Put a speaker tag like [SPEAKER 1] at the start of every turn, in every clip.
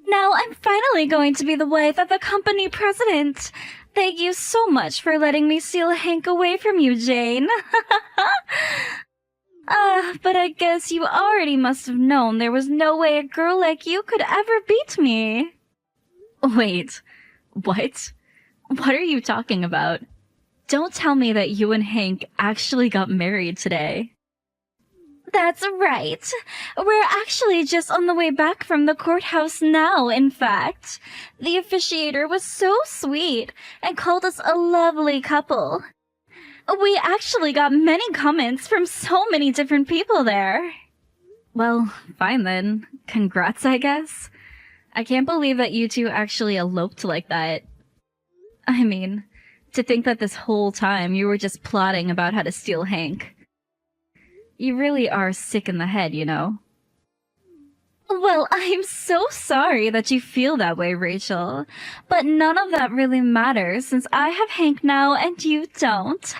[SPEAKER 1] Now I'm finally going to be the wife of the company president. Thank you so much for letting me steal Hank away from you, Jane. But I guess you already must have known there was no way a girl like you could ever beat me. Wait, what? What are you talking about? Don't tell me that you and Hank actually got married today. That's right. We're actually just on the way back from the courthouse now, in fact. The officiator was so sweet and called us a lovely couple. We actually got many comments from so many different people there. Well, fine then. Congrats, I guess. I can't believe that you two actually eloped like that. I mean, to think that this whole time you were just plotting about how to steal Hank. You really are sick in the head, you know. Well, I'm so sorry that you feel that way, Rachel. But none of that really matters since I have Hank now and you don't.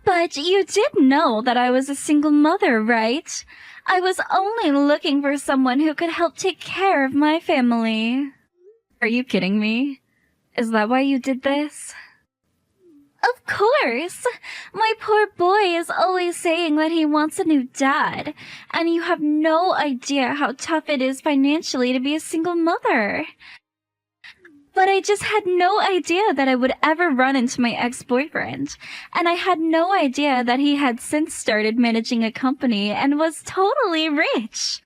[SPEAKER 1] But you did know that I was a single mother, right? I was only looking for someone who could help take care of my family. Are you kidding me? Is that why you did this? Of course! My poor boy is always saying that he wants a new dad, and you have no idea how tough it is financially to be a single mother. But I just had no idea that I would ever run into my ex-boyfriend, and I had no idea that he had since started managing a company and was totally rich.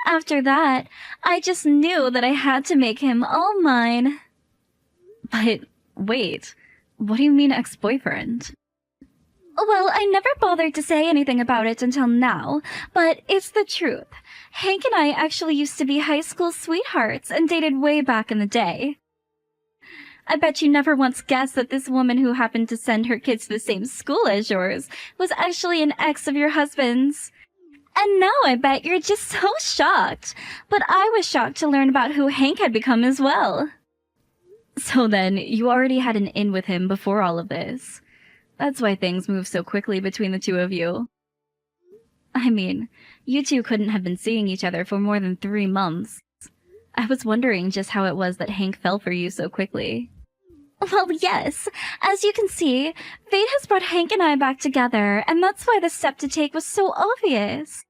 [SPEAKER 1] After that, I just knew that I had to make him all mine. But wait, what do you mean ex-boyfriend? Well, I never bothered to say anything about it until now, but it's the truth. Hank and I actually used to be high school sweethearts and dated way back in the day. I bet you never once guessed that this woman who happened to send her kids to the same school as yours was actually an ex of your husband's. And now I bet you're just so shocked. But I was shocked to learn about who Hank had become as well. So then, you already had an in with him before all of this. That's why things move so quickly between the two of you. I mean, you two couldn't have been seeing each other for more than 3 months. I was wondering just how it was that Hank fell for you so quickly. Well, yes. As you can see, fate has brought Hank and I back together, and that's why the step to take was so obvious.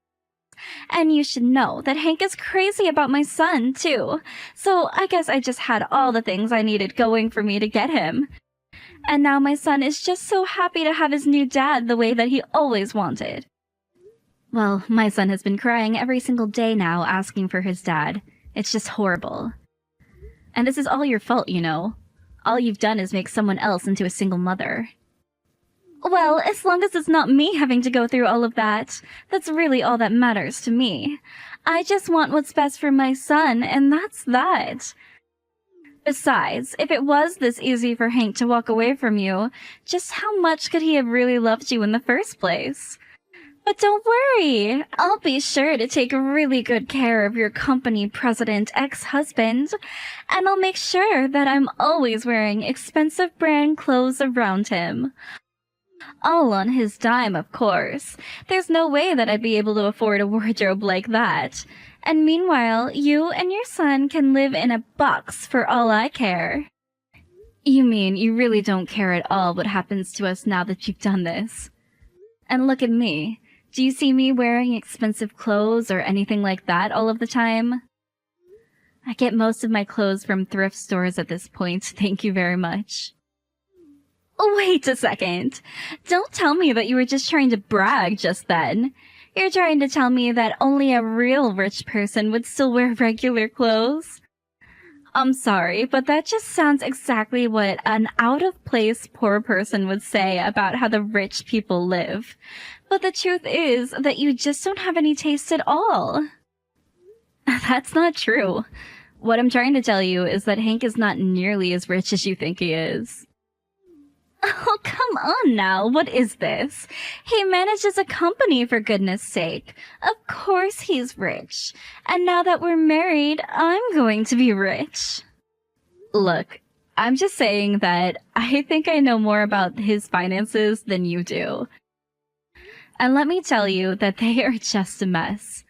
[SPEAKER 1] And you should know that Hank is crazy about my son, too. So I guess I just had all the things I needed going for me to get him. And now my son is just so happy to have his new dad the way that he always wanted. Well, my son has been crying every single day now asking for his dad. It's just horrible. And this is all your fault, you know. All you've done is make someone else into a single mother. Well, as long as it's not me having to go through all of that, that's really all that matters to me. I just want what's best for my son, and that's that. Besides, if it was this easy for Hank to walk away from you, just how much could he have really loved you in the first place? But don't worry, I'll be sure to take really good care of your company president ex-husband, and I'll make sure that I'm always wearing expensive brand clothes around him. All on his dime, of course. There's no way that I'd be able to afford a wardrobe like that. And meanwhile, you and your son can live in a box for all I care. You mean you really don't care at all what happens to us now that you've done this? And look at me. Do you see me wearing expensive clothes or anything like that all of the time? I get most of my clothes from thrift stores at this point, thank you very much. Wait a second. Don't tell me that you were just trying to brag just then. You're trying to tell me that only a real rich person would still wear regular clothes? I'm sorry, but that just sounds exactly what an out-of-place poor person would say about how the rich people live. But the truth is that you just don't have any taste at all. That's not true. What I'm trying to tell you is that Hank is not nearly as rich as you think he is. Oh, come on now, what is this? He manages a company, for goodness sake. Of course he's rich. And now that we're married, I'm going to be rich. Look, I'm just saying that I think I know more about his finances than you do. And let me tell you that they are just a mess.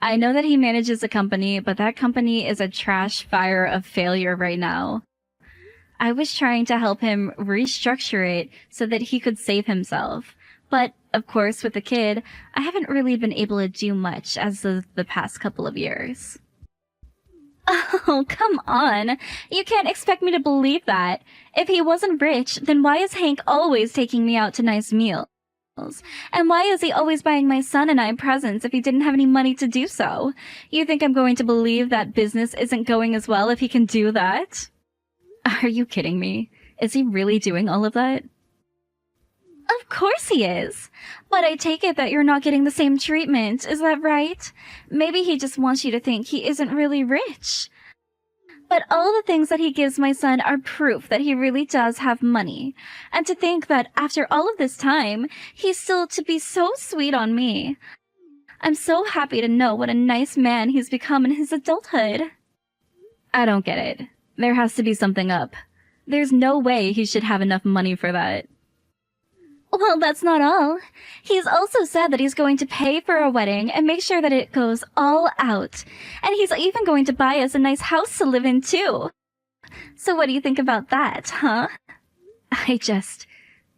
[SPEAKER 1] I know that he manages a company, but that company is a trash fire of failure right now. I was trying to help him restructure it so that he could save himself. But, of course, with the kid, I haven't really been able to do much as of the past couple of years. Oh, come on. You can't expect me to believe that. If he wasn't rich, then why is Hank always taking me out to nice meals? And why is he always buying my son and I presents if he didn't have any money to do so? You think I'm going to believe that business isn't going as well if he can do that? Are you kidding me? Is he really doing all of that? Of course he is. But I take it that you're not getting the same treatment, is that right? Maybe he just wants you to think he isn't really rich. But all the things that he gives my son are proof that he really does have money. And to think that after all of this time, he's still to be so sweet on me. I'm so happy to know what a nice man he's become in his adulthood. I don't get it. There has to be something up. There's no way he should have enough money for that. Well, that's not all. He's also said that he's going to pay for our wedding and make sure that it goes all out. And he's even going to buy us a nice house to live in, too. So what do you think about that, huh?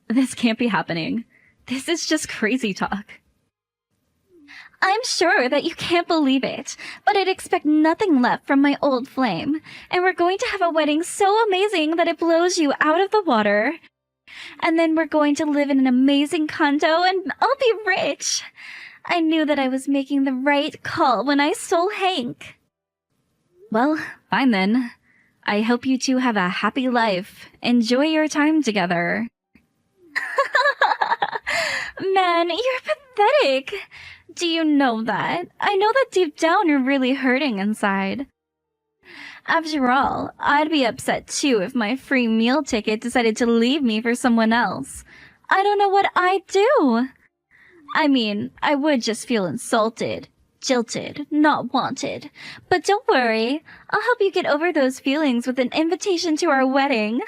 [SPEAKER 1] This can't be happening. This is just crazy talk. I'm sure that you can't believe it, but I'd expect nothing left from my old flame. And we're going to have a wedding so amazing that it blows you out of the water. And then we're going to live in an amazing condo and I'll be rich. I knew that I was making the right call when I stole Hank. Well, fine then. I hope you two have a happy life. Enjoy your time together. Man, you're pathetic. Do you know that? I know that deep down you're really hurting inside. After all, I'd be upset too if my free meal ticket decided to leave me for someone else. I don't know what I'd do. I mean, I would just feel insulted, jilted, not wanted. But don't worry, I'll help you get over those feelings with an invitation to our wedding.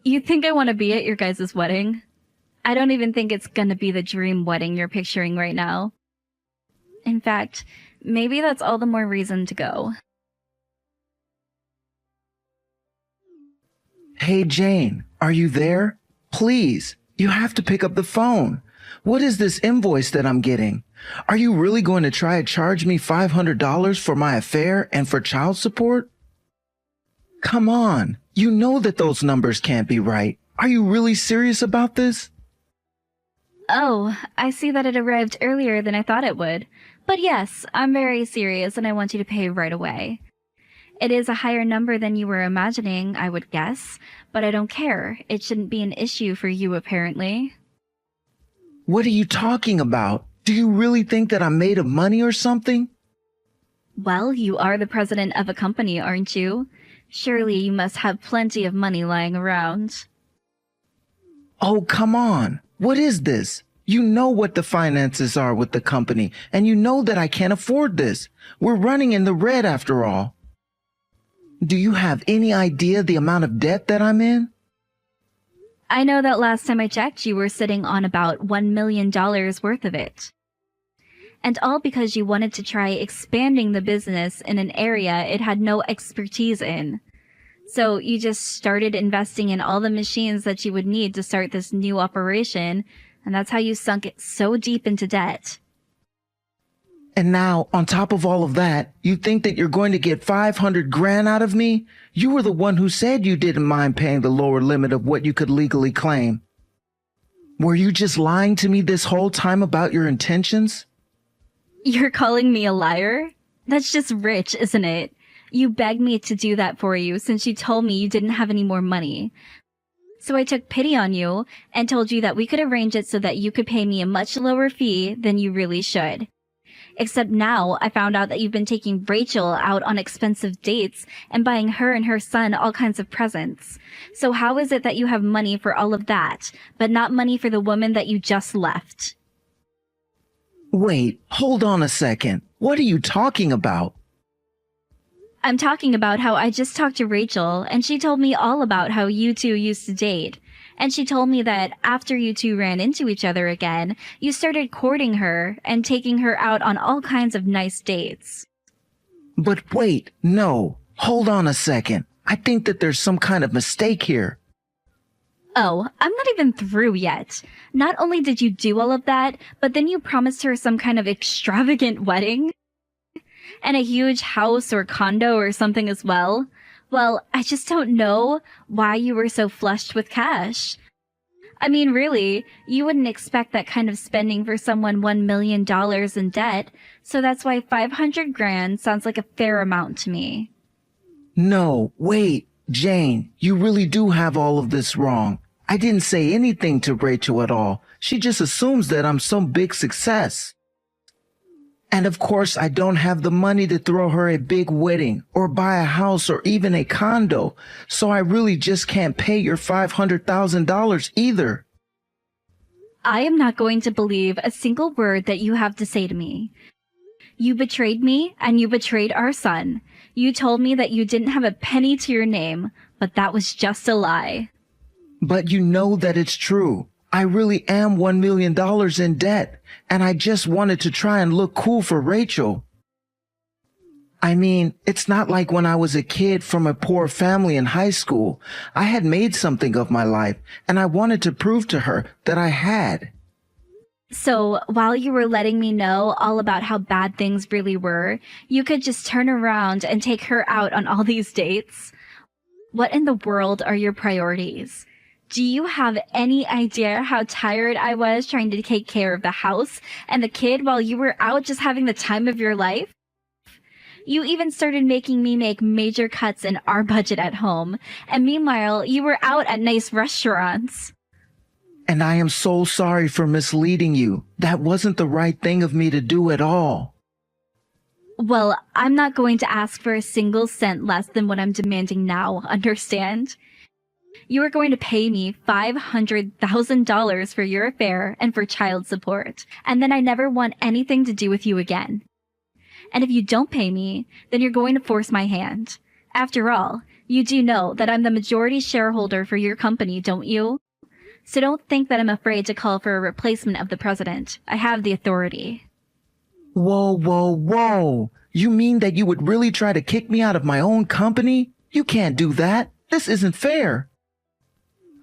[SPEAKER 1] You think I want to be at your guys' wedding? I don't even think it's gonna be the dream wedding you're picturing right now. In fact, maybe that's all the more reason to go.
[SPEAKER 2] Hey, Jane, are you there? Please, you have to pick up the phone. What is this invoice that I'm getting? Are you really going to try to charge me $500 for my affair and for child support? Come on, you know that those numbers can't be right. Are you really serious about this?
[SPEAKER 1] Oh, I see that it arrived earlier than I thought it would. But yes, I'm very serious and I want you to pay right away. It is a higher number than you were imagining, I would guess, but I don't care. It shouldn't be an issue for you, apparently.
[SPEAKER 2] What are you talking about? Do you really think that I'm made of money or something?
[SPEAKER 1] Well, you are the president of a company, aren't you? Surely you must have plenty of money lying around.
[SPEAKER 2] Oh, come on. What is this? You know what the finances are with the company, and you know that I can't afford this. We're running in the red after all. Do you have any idea the amount of debt that I'm in?
[SPEAKER 1] I know that last time I checked, you were sitting on about $1 million worth of it. And all because you wanted to try expanding the business in an area it had no expertise in. So you just started investing in all the machines that you would need to start this new operation, and that's how you sunk it so deep into debt.
[SPEAKER 2] And now, on top of all of that, you think that you're going to get 500 grand out of me? You were the one who said you didn't mind paying the lower limit of what you could legally claim. Were you just lying to me this whole time about your intentions?
[SPEAKER 1] You're calling me a liar? That's just rich, isn't it? You begged me to do that for you since you told me you didn't have any more money. So I took pity on you and told you that we could arrange it so that you could pay me a much lower fee than you really should. Except now I found out that you've been taking Rachel out on expensive dates and buying her and her son all kinds of presents. So how is it that you have money for all of that, but not money for the woman that you just left?
[SPEAKER 2] Wait, hold on a second. What are you talking about?
[SPEAKER 1] I'm talking about how I just talked to Rachel, and she told me all about how you two used to date. And she told me that after you two ran into each other again, you started courting her and taking her out on all kinds of nice dates.
[SPEAKER 2] But wait, no. Hold on a second. I think that there's some kind of mistake here.
[SPEAKER 1] Oh, I'm not even through yet. Not only did you do all of that, but then you promised her some kind of extravagant wedding? And a huge house or condo or something as well? Well, I just don't know why you were so flushed with cash. I mean, really, you wouldn't expect that kind of spending for someone $1 million in debt, so that's why 500 grand sounds like a fair amount to me.
[SPEAKER 2] No, wait, Jane, you really do have all of this wrong. I didn't say anything to Rachel at all. She just assumes that I'm some big success. And of course, I don't have the money to throw her a big wedding or buy a house or even a condo. So I really just can't pay your $500,000 either.
[SPEAKER 1] I am not going to believe a single word that you have to say to me. You betrayed me and you betrayed our son. You told me that you didn't have a penny to your name, but that was just a lie.
[SPEAKER 2] But you know that it's true. I really am $1 million in debt, and I just wanted to try and look cool for Rachel. I mean, it's not like when I was a kid from a poor family in high school. I had made something of my life, and I wanted to prove to her that I had.
[SPEAKER 1] So, while you were letting me know all about how bad things really were, you could just turn around and take her out on all these dates? What in the world are your priorities? Do you have any idea how tired I was trying to take care of the house and the kid while you were out just having the time of your life? You even started making me make major cuts in our budget at home, and meanwhile, you were out at nice restaurants.
[SPEAKER 2] And I am so sorry for misleading you. That wasn't the right thing of me to do at all.
[SPEAKER 1] Well, I'm not going to ask for a single cent less than what I'm demanding now, understand? You are going to pay me $500,000 for your affair and for child support, and then I never want anything to do with you again. And if you don't pay me, then you're going to force my hand. After all, you do know that I'm the majority shareholder for your company, don't you? So don't think that I'm afraid to call for a replacement of the president. I have the authority.
[SPEAKER 2] Whoa, whoa, whoa. You mean that you would really try to kick me out of my own company? You can't do that. This isn't fair.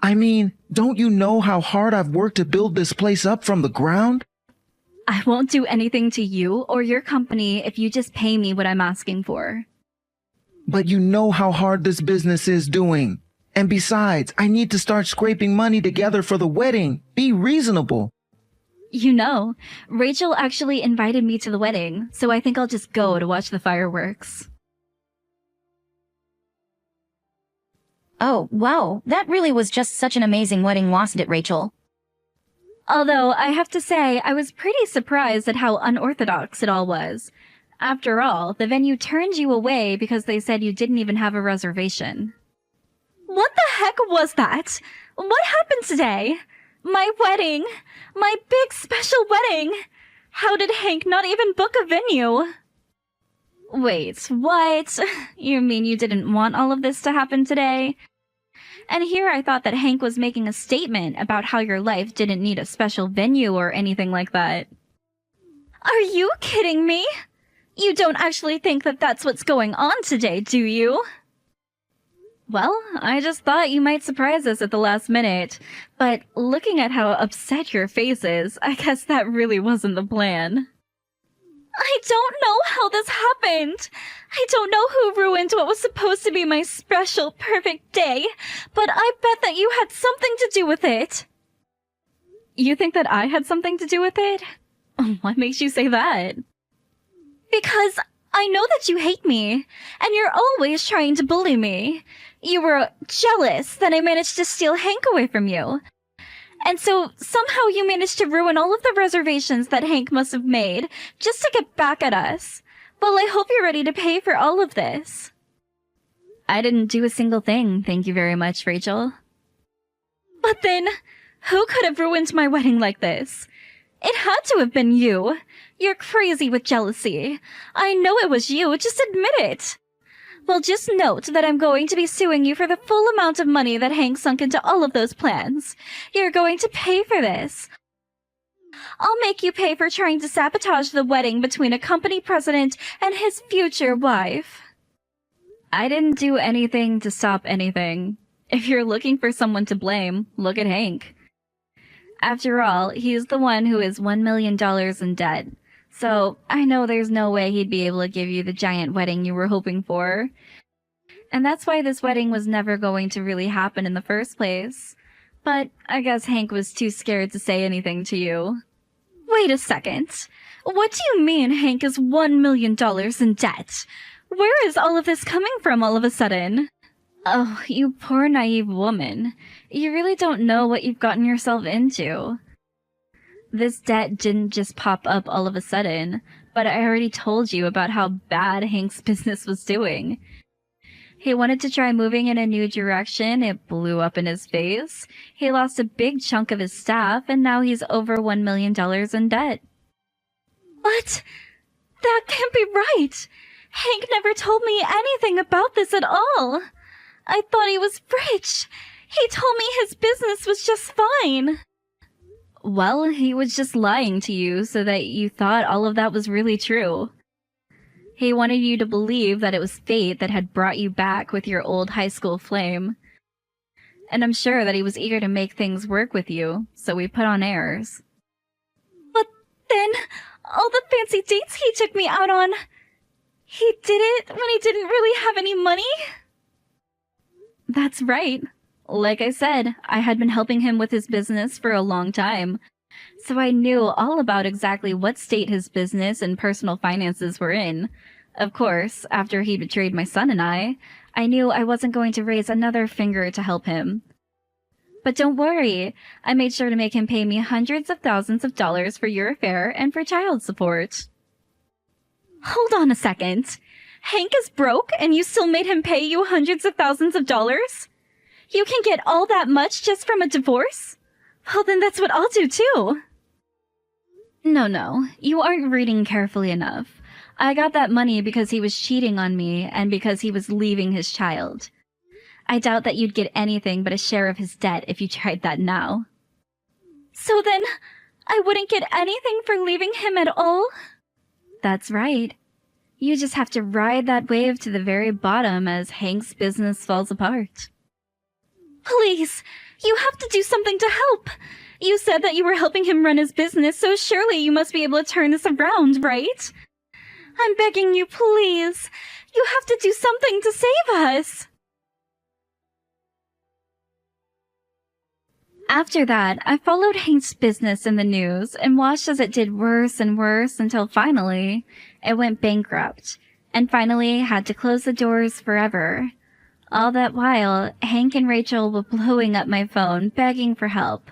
[SPEAKER 2] I mean, don't you know how hard I've worked to build this place up from the ground?
[SPEAKER 1] I won't do anything to you or your company if you just pay me what I'm asking for.
[SPEAKER 2] But you know how hard this business is doing. And besides, I need to start scraping money together for the wedding. Be reasonable.
[SPEAKER 1] You know, Rachel actually invited me to the wedding, so I think I'll just go to watch the fireworks.
[SPEAKER 3] Oh, wow, that really was just such an amazing wedding, wasn't it, Rachel?
[SPEAKER 1] Although, I have to say, I was pretty surprised at how unorthodox it all was. After all, the venue turned you away because they said you didn't even have a reservation. What the heck was that? What happened today? My wedding! My big special wedding! How did Hank not even book a venue? Wait, what? You mean you didn't want all of this to happen today? And here I thought that Hank was making a statement about how your life didn't need a special venue or anything like that. Are you kidding me? You don't actually think that that's what's going on today, do you? Well, I just thought you might surprise us at the last minute. But looking at how upset your face is, I guess that really wasn't the plan. I don't know how this happened. I don't know who ruined what was supposed to be my special, perfect day, but I bet that you had something to do with it. You think that I had something to do with it? What makes you say that? Because I know that you hate me, and you're always trying to bully me. You were jealous that I managed to steal Hank away from you. And so somehow you managed to ruin all of the reservations that Hank must have made just to get back at us. Well, I hope you're ready to pay for all of this. I didn't do a single thing, thank you very much, Rachel. But then, who could have ruined my wedding like this? It had to have been you. You're crazy with jealousy. I know it was you, just admit it. Well, just note that I'm going to be suing you for the full amount of money that Hank sunk into all of those plans. You're going to pay for this. I'll make you pay for trying to sabotage the wedding between a company president and his future wife. I didn't do anything to stop anything. If you're looking for someone to blame, look at Hank. After all, he's the one who is $1 million in debt. So I know there's no way he'd be able to give you the giant wedding you were hoping for. And that's why this wedding was never going to really happen in the first place. But I guess Hank was too scared to say anything to you. Wait a second. What do you mean Hank is $1 million in debt? Where is all of this coming from all of a sudden? Oh, you poor naive woman. You really don't know what you've gotten yourself into. This debt didn't just pop up all of a sudden, but I already told you about how bad Hank's business was doing. He wanted to try moving in a new direction, it blew up in his face. He lost a big chunk of his staff, and now he's over $1 million in debt. What? That can't be right! Hank never told me anything about this at all. I thought he was rich. He told me his business was just fine. Well, he was just lying to you so that you thought all of that was really true. He wanted you to believe that it was fate that had brought you back with your old high school flame. And I'm sure that he was eager to make things work with you, so we put on airs. But then, all the fancy dates he took me out on, he did it when he didn't really have any money? That's right. Like I said, I had been helping him with his business for a long time, so I knew all about exactly what state his business and personal finances were in. Of course, after he betrayed my son and I knew I wasn't going to raise another finger to help him. But don't worry, I made sure to make him pay me hundreds of thousands of dollars for your affair and for child support. Hold on a second. Hank is broke and you still made him pay you hundreds of thousands of dollars? You can get all that much just from a divorce? Well, then that's what I'll do too. No, you aren't reading carefully enough. I got that money because he was cheating on me and because he was leaving his child. I doubt that you'd get anything but a share of his debt if you tried that now. So then, I wouldn't get anything for leaving him at all? That's right. You just have to ride that wave to the very bottom as Hank's business falls apart. Please, you have to do something to help. You said that you were helping him run his business, so surely you must be able to turn this around, right? I'm begging you, please. You have to do something to save us. After that, I followed Hank's business in the news and watched as it did worse and worse until finally it went bankrupt and finally had to close the doors forever. All that while, Hank and Rachel were blowing up my phone, begging for help.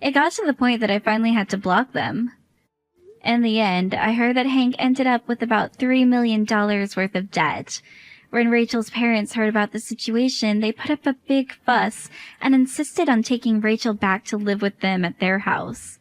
[SPEAKER 1] It got to the point that I finally had to block them. In the end, I heard that Hank ended up with about $3 million worth of debt. When Rachel's parents heard about the situation, they put up a big fuss and insisted on taking Rachel back to live with them at their house.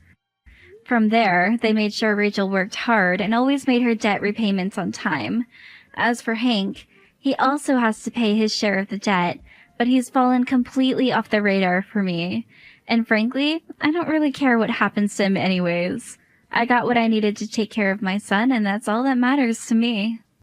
[SPEAKER 1] From there, they made sure Rachel worked hard and always made her debt repayments on time. As for Hank, he also has to pay his share of the debt, but he's fallen completely off the radar for me. And frankly, I don't really care what happens to him anyways. I got what I needed to take care of my son, and that's all that matters to me.